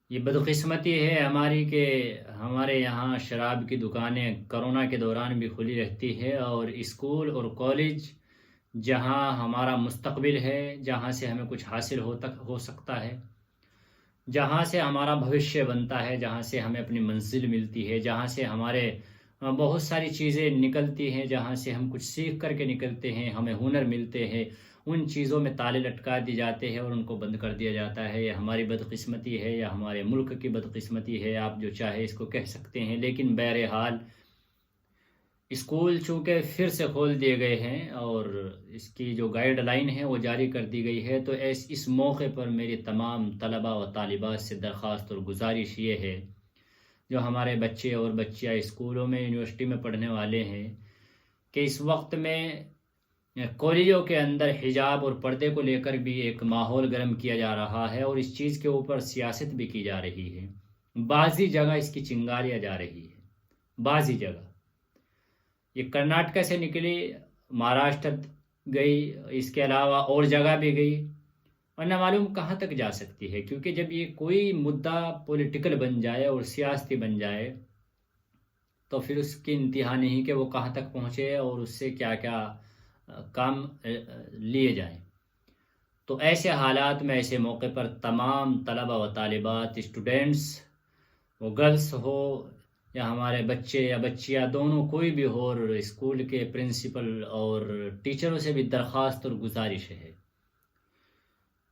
یہ بدقسمتی ہے ہماری کہ ہمارے یہاں شراب کی دکانیں کرونا کے دوران بھی کھلی رہتی ہے، اور اسکول اور کالج جہاں ہمارا مستقبل ہے، جہاں سے ہمیں کچھ حاصل ہو سکتا ہے، جہاں سے ہمارا بھوشیہ بنتا ہے، جہاں سے ہمیں اپنی منزل ملتی ہے، جہاں سے ہمارے بہت ساری چیزیں نکلتی ہیں، جہاں سے ہم کچھ سیکھ کر کے نکلتے ہیں، ہمیں ہنر ملتے ہیں، ان چیزوں میں تالے لٹکا دی جاتے ہیں اور ان کو بند کر دیا جاتا ہے۔ یہ ہماری بدقسمتی ہے یا ہمارے ملک کی بدقسمتی ہے، آپ جو چاہے اس کو کہہ سکتے ہیں، لیکن بہرحال اسکول چونکہ پھر سے کھول دیے گئے ہیں اور اس کی جو گائیڈ لائن ہے وہ جاری کر دی گئی ہے، تو اس موقع پر میری تمام طلباء و طالبات سے درخواست اور گزارش یہ ہے، جو ہمارے بچے اور بچیاں اسکولوں میں یونیورسٹی میں پڑھنے والے ہیں، کہ اس وقت میں کالجوں کے اندر حجاب اور پردے کو لے کر بھی ایک ماحول گرم کیا جا رہا ہے، اور اس چیز کے اوپر سیاست بھی کی جا رہی ہے۔ بعضی جگہ اس کی چنگاریاں جا رہی ہے، بعضی جگہ یہ کرناٹکا سے نکلی، مہاراشٹر گئی، اس کے علاوہ اور جگہ بھی گئی، اور نہ معلوم کہاں تک جا سکتی ہے، کیونکہ جب یہ کوئی مدعا پولیٹیکل بن جائے اور سیاسی بن جائے تو پھر اس کی انتہا نہیں کہ وہ کہاں تک پہنچے اور اس سے کیا کیا کام لیے جائیں۔ تو ایسے حالات میں، ایسے موقع پر تمام طلبہ و طالبات، اسٹوڈینٹس، وہ گرلس ہو یا ہمارے بچے یا بچیاں دونوں کوئی بھی ہو، اور اسکول کے پرنسپل اور ٹیچروں سے بھی درخواست اور گزارش ہے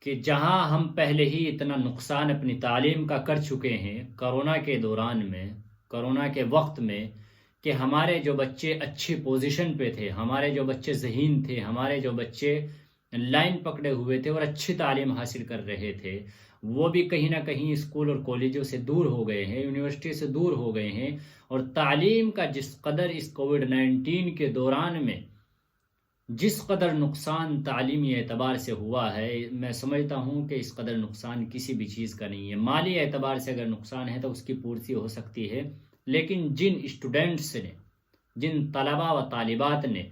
کہ جہاں ہم پہلے ہی اتنا نقصان اپنی تعلیم کا کر چکے ہیں کرونا کے دوران میں، کرونا کے وقت میں، کہ ہمارے جو بچے اچھی پوزیشن پہ تھے، ہمارے جو بچے ذہین تھے، ہمارے جو بچے لائن پکڑے ہوئے تھے اور اچھی تعلیم حاصل کر رہے تھے، وہ بھی کہیں نہ کہیں اسکول اور کالجوں سے دور ہو گئے ہیں، یونیورسٹی سے دور ہو گئے ہیں، اور تعلیم کا جس قدر اس کووڈ 19 کے دوران میں جس قدر نقصان تعلیمی اعتبار سے ہوا ہے، میں سمجھتا ہوں کہ اس قدر نقصان کسی بھی چیز کا نہیں ہے۔ مالی اعتبار سے اگر نقصان ہے تو اس کی پورتی ہو سکتی ہے، لیکن جن اسٹوڈنٹس نے، جن طلباء و طالبات نے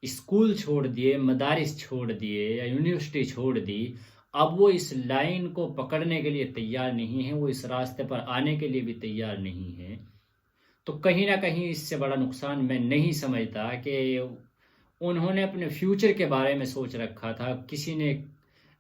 اسکول چھوڑ دیے، مدارس چھوڑ دیے یا یونیورسٹی چھوڑ دی، اب وہ اس لائن کو پکڑنے کے لیے تیار نہیں ہیں، وہ اس راستے پر آنے کے لیے بھی تیار نہیں ہیں، تو کہیں نہ کہیں اس سے بڑا نقصان میں نہیں سمجھتا کہ انہوں نے اپنے فیوچر کے بارے میں سوچ رکھا تھا، کسی نے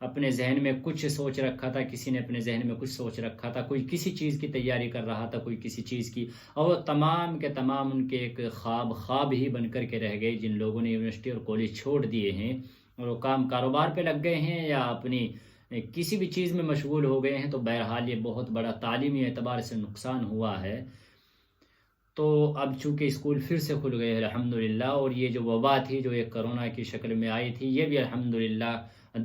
اپنے ذہن میں کچھ سوچ رکھا تھا، کسی نے اپنے ذہن میں کچھ سوچ رکھا تھا، کوئی کسی چیز کی تیاری کر رہا تھا، کوئی کسی چیز کی، اور وہ تمام کے تمام ان کے ایک خواب ہی بن کر کے رہ گئے، جن لوگوں نے یونیورسٹی اور کالج چھوڑ دیے ہیں اور وہ کاروبار پہ لگ گئے ہیں یا اپنی کسی بھی چیز میں مشغول ہو گئے ہیں، تو بہرحال یہ بہت بڑا تعلیمی اعتبار سے نقصان ہوا ہے۔ تو اب چونکہ اسکول پھر سے کھل گئے الحمدللہ، اور یہ جو وبا تھی جو ایک کرونا کی شکل میں آئی تھی، یہ بھی الحمدللہ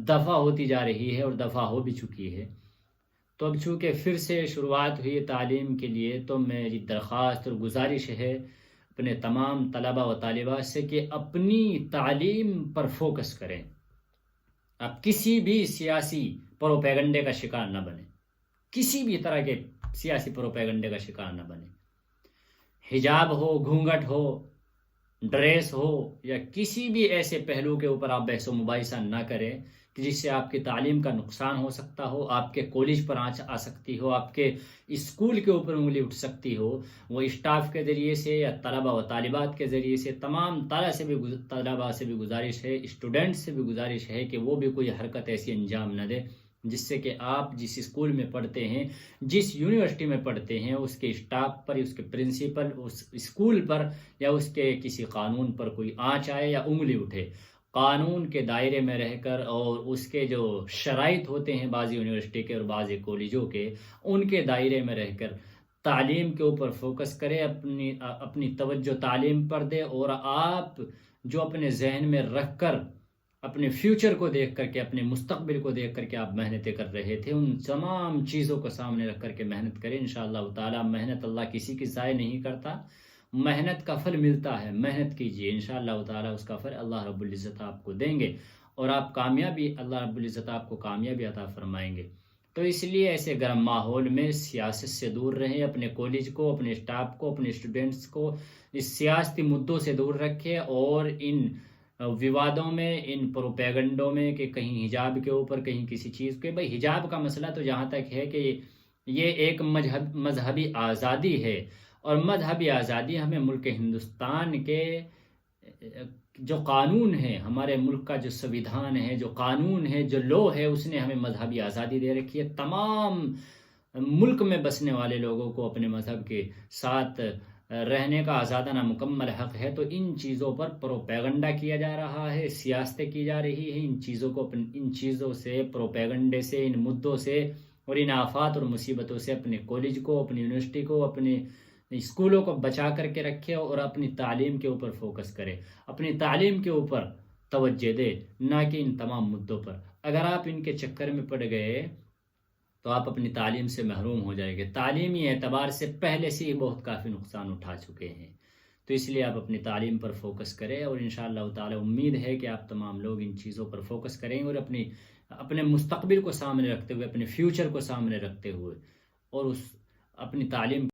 دفع ہوتی جا رہی ہے اور دفع ہو بھی چکی ہے۔ تو اب چونکہ پھر سے شروعات ہوئی تعلیم کے لیے، تو میری درخواست اور گزارش ہے اپنے تمام طلبہ و طالبات سے کہ اپنی تعلیم پر فوکس کریں، اب کسی بھی سیاسی پروپیگنڈے کا شکار نہ بنیں، کسی بھی طرح کے سیاسی پروپیگنڈے کا شکار نہ بنیں، حجاب ہو، گھونگھٹ ہو، ڈریس ہو، یا کسی بھی ایسے پہلو کے اوپر آپ بحث و مباحثہ نہ کریں کہ جس سے آپ کی تعلیم کا نقصان ہو سکتا ہو، آپ کے کالج پر آ سکتی ہو، آپ کے اسکول کے اوپر انگلی اٹھ سکتی ہو۔ وہ اسٹاف کے ذریعے سے یا طلبہ و طالبات کے ذریعے سے تمام طلبہ سے بھی گزارش ہے، اسٹوڈنٹ سے بھی گزارش ہے کہ وہ بھی کوئی حرکت ایسی انجام نہ دے جس سے کہ آپ جس اسکول میں پڑھتے ہیں، جس یونیورسٹی میں پڑھتے ہیں، اس کے اسٹاف پر، اس کے پرنسپل، اس اسکول پر یا اس کے کسی قانون پر کوئی آنچ آئے یا انگلی اٹھے۔ قانون کے دائرے میں رہ کر اور اس کے جو شرائط ہوتے ہیں بعض یونیورسٹی کے اور بعض کالجوں کے، ان کے دائرے میں رہ کر تعلیم کے اوپر فوکس کرے، اپنی توجہ تعلیم پر دے، اور آپ جو اپنے ذہن میں رکھ کر اپنے فیوچر کو دیکھ کر کے، اپنے مستقبل کو دیکھ کر کے آپ محنتیں کر رہے تھے، ان تمام چیزوں کو سامنے رکھ کر کے محنت کریں۔ انشاءاللہ تعالی محنت اللہ کسی کی ضائع نہیں کرتا، محنت کا پھل ملتا ہے، محنت کیجئے، انشاءاللہ تعالی اس کا پھل اللہ رب العزت آپ کو دیں گے، اور آپ کامیابی، اللہ رب العزت آپ کو کامیابی عطا فرمائیں گے۔ تو اس لیے ایسے گرم ماحول میں سیاست سے دور رہیں، اپنے کالج کو، اپنے اسٹاف کو، اپنے اسٹوڈنٹس کو اس سیاسی مدوں سے دور رکھیں، اور ان ووادوں میں، ان پروپیگنڈوں میں کہ کہیں حجاب کے اوپر، کہیں کسی چیز کے، بھئی حجاب کا مسئلہ تو جہاں تک ہے کہ یہ ایک مذہبی آزادی ہے، اور مذہبی آزادی ہمیں ملک ہندوستان کے جو قانون ہے، ہمارے ملک کا جو سویدھان ہے، جو قانون ہے، جو لو ہے، اس نے ہمیں مذہبی آزادی دے رکھی ہے۔ تمام ملک میں بسنے والے لوگوں کو اپنے مذہب کے ساتھ رہنے کا آزادانہ مکمل حق ہے۔ تو ان چیزوں پر پروپیگنڈا کیا جا رہا ہے، سیاستیں کی جا رہی ہیں، ان چیزوں سے، پروپیگنڈے سے، ان مدوں سے اور ان آفات اور مصیبتوں سے اپنے کالج کو، اپنی یونیورسٹی کو، اپنے اسکولوں کو بچا کر کے رکھے، اور اپنی تعلیم کے اوپر فوکس کرے، اپنی تعلیم کے اوپر توجہ دے، نہ کہ ان تمام مدوں پر۔ اگر آپ ان کے چکر میں پڑ گئے تو آپ اپنی تعلیم سے محروم ہو جائیں گے۔ تعلیمی اعتبار سے پہلے سے ہی بہت کافی نقصان اٹھا چکے ہیں، تو اس لیے آپ اپنی تعلیم پر فوکس کریں، اور انشاءاللہ تعالی امید ہے کہ آپ تمام لوگ ان چیزوں پر فوکس کریں اور اپنے مستقبل کو سامنے رکھتے ہوئے، اپنے فیوچر کو سامنے رکھتے ہوئے، اور اپنی تعلیم